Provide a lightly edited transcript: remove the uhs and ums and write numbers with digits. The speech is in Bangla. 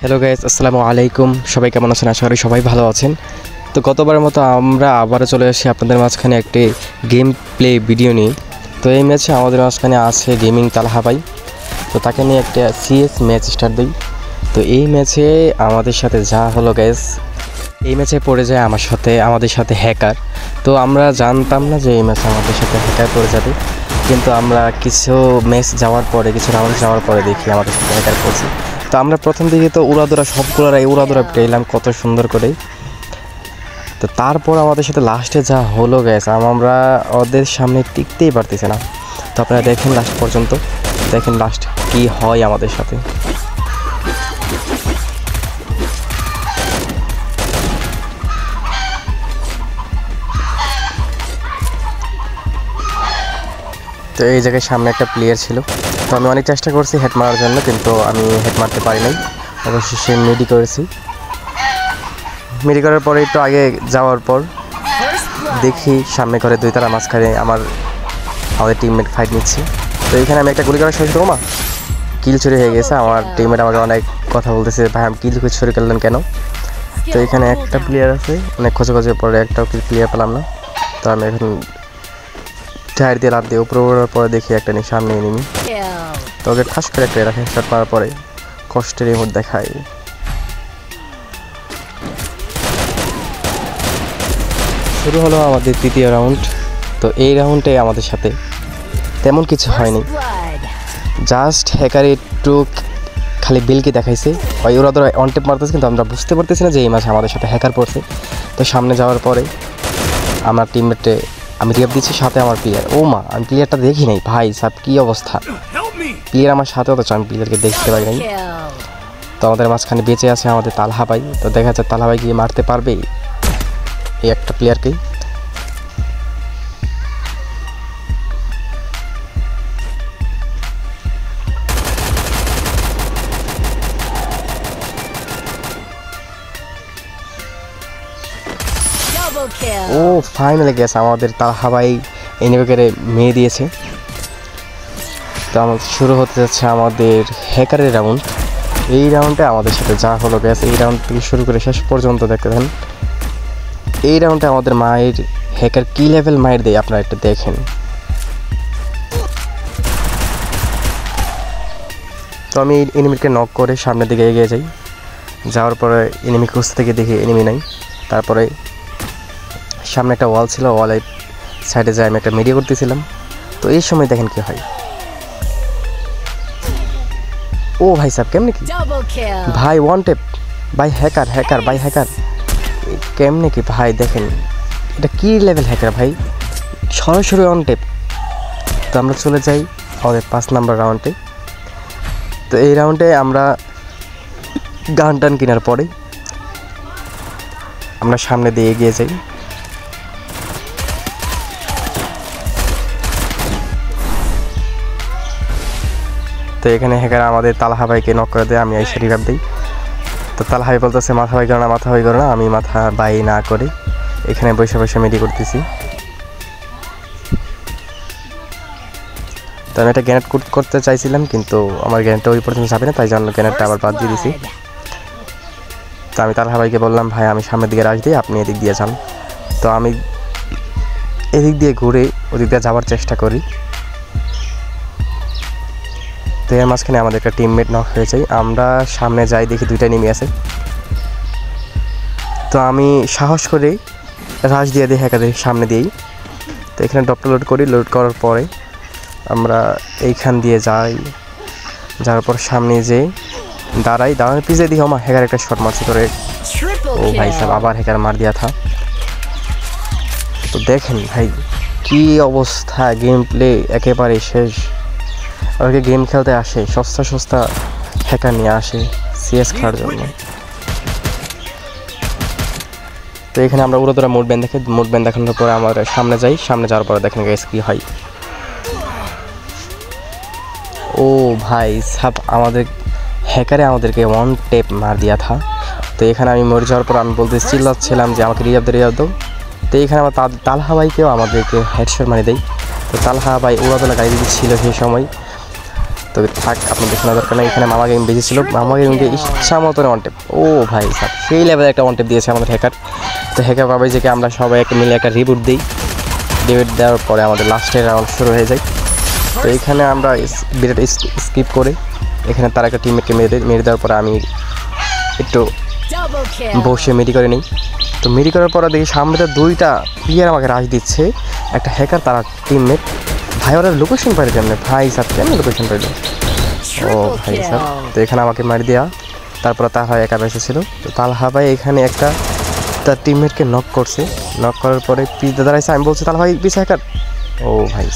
হ্যালো গাইস, আসসালামু আলাইকুম। সবাই কেমন আছেন? আশা করি সবাই ভালো আছেন। তো গতবারের মতো আমরা আবারও চলে আসি আপনাদের মাঝখানে একটি গেম প্লে ভিডিও নিয়ে। তো এই ম্যাচে আমাদের মাঝখানে আছে গেমিং তালহা ভাই। তো তাকে নিয়ে একটা সিএস ম্যাচ স্টার্ট দিই। তো এই ম্যাচে আমাদের সাথে যা হলো গাইস, এই ম্যাচে পড়ে যায় আমাদের সাথে হ্যাকার। তো আমরা জানতাম না যে এই ম্যাচে আমাদের সাথে হ্যাকার পড়ে যাবে, কিন্তু আমরা কিছু ম্যাচ যাওয়ার পরে, কিছু রাউন্ড যাওয়ার পরে দেখি আমাদের সাথে হ্যাকার পড়ছে। তো আমরা প্রথম দিকে তো উড়াদোড়া উড়াদোড়া পেলাম কত সুন্দর করে। তো তারপর আমাদের সাথে লাস্টে যা হলো গেছে, আমরা ওদের সামনে টিকতেই পারতেছি না। তো আপনারা দেখেন লাস্ট পর্যন্ত, দেখেন লাস্ট কি হয় আমাদের সাথে। তো এই জায়গায় সামনে একটা প্লেয়ার ছিল। তো আমি অনেক চেষ্টা করছি হেড মারার জন্য, কিন্তু আমি হেড মারতে পারি নাই। অবশেষে মিডি করেছি। মিডি করার পরে একটু আগে যাওয়ার পর দেখি সামনে করে দুই তারা মাঝখানে আমাদের টিমমেট ফাইট নিচ্ছে। তো এখানে আমি একটা গুলি করার শেষ করবো, কিল চুরি হয়ে গেছে। আমার টিমমেট আমাকে অনেক কথা বলতেছে, ভাই আমি কিল চুরি করলেন কেন? তো এখানে একটা প্লেয়ার আছে, অনেক খোঁজে পরে একটাও প্লেয়ার পেলাম না। তো আমি এখন টায়ার দিয়ে লাফ দিয়ে উপরে ওড়ার পরে দেখি একটা সামনে এনিমি। তো ওকে ঠাস করে একটা রাখে শট মারার পরে কষ্টের এই মধ্যে দেখায়। শুরু হলো আমাদের তৃতীয় রাউন্ড। তো এই রাউন্ডে আমাদের সাথে তেমন কিছু হয়নি, জাস্ট হ্যাকার একটু খালি বিলকে দেখাইছে। ওরা ধরো অন টেপ মারতেছে, কিন্তু আমরা বুঝতে পারতেছি না যে এই মাঝে আমাদের সাথে হ্যাকার পড়ছে। তো সামনে যাওয়ার পরে আমার টিমমেটে আমি রিয়াপ দিচ্ছি, সাথে আমার প্লেয়ার। ও মা, আমি প্লেয়ারটা দেখি নাই ভাই সাহেব, কী অবস্থা! প্লেয়ার আমার সাথে, অথচ আমি প্লেয়ারকে দেখতে পাই নাই। তো আমাদের মাঝখানে বেঁচে আছে আমাদের তালহা ভাই। তো দেখা যাচ্ছে তালহা ভাই গিয়ে মারতে পারবে এই একটা প্লেয়ারকেই। ও ফাইনালি গেছে আমাদের তালহা ভাই এনিমিকে মেরে দিয়েছে। তো আমাদের শুরু হতে যাচ্ছে আমাদের হ্যাকারের রাউন্ড। এই রাউন্ডে আমাদের সাথে যা হলো গেছে, এই রাউন্ড থেকে শুরু করে শেষ পর্যন্ত দেখতে দেন। এই রাউন্ডে আমাদের মায়ের হ্যাকার কি লেভেল মায়ের দেয় আপনারা একটু দেখেন। তো আমি এনিমিকে নক করে সামনের দিকে এগিয়ে যাই। যাওয়ার পরে এনিমি খুঁজতে থেকে দেখি এনিমি নাই। তারপরে সামনে একটা ওয়াল ছিল, ওয়ালের সাইডে যাই আমি একটা মিডিয়া করতেছিলাম। তো এই সময় দেখেন কি হয়। ও ভাই সাহেব, কেমনে কি ভাই ওয়ান টেপ, ভাই হ্যাকার ভাই হ্যাকার, কেমনে কি ভাই দেখেন, এটা কি লেভেল হ্যাকার ভাই, সরাসরি ওয়ান টেপ। তো আমরা চলে যাই আমাদের 5 নাম্বার রাউন্ডে। তো এই রাউন্ডে আমরা গান টান কেনার পরে আমরা সামনে দিয়ে এগিয়ে যাই। তো এখানে হ্যাকার আমাদের তালহা ভাইকে নক করে দেয়, আমি এসে রিভাইভ দিই। তো তালহা ভাই বলতেছে মাথা ভাই করো না, আমি মাথা বাই না করে এখানে বসে মেডি করতেছি। তো আমি একটা গ্রেনেড করতে চাইছিলাম, কিন্তু আমার গ্রেনেডটা ওই পর্যন্ত যাবে না, তাই জন্য গ্রেনেডটা আবার বাদ দিয়ে দিছি। তো আমি তালহা ভাইকে বললাম, ভাই আমি সামনের দিকে রাশ দিই, আপনি এদিক দিয়ে যান। তো আমি এদিক দিয়ে ঘুরে ওদিক দিয়ে যাওয়ার চেষ্টা করি। তো এর মাঝখানে আমাদের একটা টিমমেট নক হয়ে যায়। আমরা সামনে যাই, দেখি দুইটা এনিমি আছে। তো আমি সাহস করে রাশ দিয়ে দিই হ্যাকারের সামনে দিয়েই। তো এখানে ডপটা লোড করি, লোড করার পরে আমরা এইখান দিয়ে যাওয়ার পর সামনে যেয়ে দাঁড়ানোর পিছিয়ে দিই আমার হ্যাকার একটা শট মারছি করে। ও ভাই সাহেব, আবার হ্যাকার মার দিয়া থা। তো দেখেন ভাই কি অবস্থা, গেম প্লে একেবারে শেষ। ওকে গেম খেলতে আসে, সস্তা হ্যাকার নিয়ে আসে সিএস খেলার জন্য। তো এখানে আমরা উড়োদোড়া মোড ব্যান্ড দেখানোর পরে আমরা সামনে যাওয়ার পরে দেখেন গাইস কি হয়। ও ভাই সাব, আমাদের হ্যাকারে আমাদেরকে ওয়ান টেপ মার দিয়া থা। তো এখানে আমি মরে যাওয়ার পর আমি বলতে চিল্লাচ্ছিলাম যে আমাকে রিজার্ভ দাও। তো এখানে আমার তালহা ভাইকেও আমাদেরকে হেডশট মারি দেয়। তো তালহা ভাই উড়াদোলা গাড়ি ছিল সেই সময়। তো থাক আপনাদের শোনা দরকার নেই। এখানে মামা গেম বেজেছিল, মামা গেমকে ইচ্ছা মতন ওয়ান টেপ, ও ভাই স্যার সেই লেভেলে একটা ওয়ান টেপ দিয়েছে আমাদের হ্যাকার। তো হ্যাকার বাবাই যে আমরা সবাই একটা মিলে একটা রিবুট দিই, রিবুট দেওয়ার পরে আমাদের লাস্টের রাউন্ড শুরু হয়ে যায়। তো এখানে আমরা বিরাট স্কিপ করে এখানে তার একটা টিমমেটকে মেরে দেওয়ার পরে আমি একটু বসে মেডি করে নিই। তো মেডি করার পরে দেখি সামনে তো 2টা প্লেয়ার আমাকে রাশ দিচ্ছে, একটা হ্যাকার তারা টিমমেট। ভাই ওরা লোকেশন পাইলে কেমনে ভাই স্যার, কেমন লোকেশন পাইল? ও ভাই স্যার, তো এখানে আমাকে মারি দেওয়া, তারপরে তালহা একা বেঁচে ছিল। তো তালহা ভাই এখানে একটা তার টিমমেটকে নক করছে, নক করার পরে পিছনে দাঁড়াইছে। আমি বলছি তালহা ভাই পিছে হ্যাকার, ও ভাই